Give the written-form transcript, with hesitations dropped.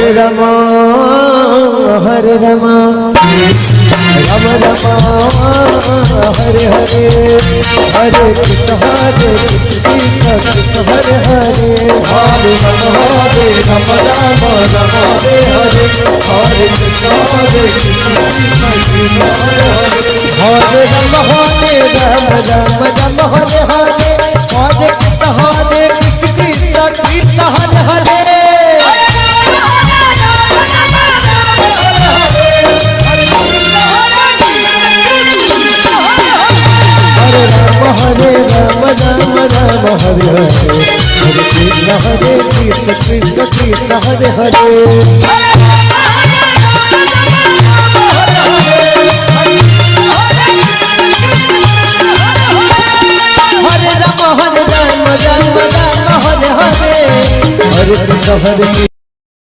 Rama Hare Rama Ram Rama Hare Hare Hare Krishna Krishna Hare Hare Hare Ram Hare Ram Ram Ram Hare Hare Hare Krishna Krishna Hare Ram Hare Ram Ram Ram Hare Hare Hare Krishna Krishna Krishna Hare Hare Hare Ram Ram Ram Hare Hare Hare Krishna Krishna Krishna Hare Hare Hare Ram Ram Ram Hare Hare Hare Krishna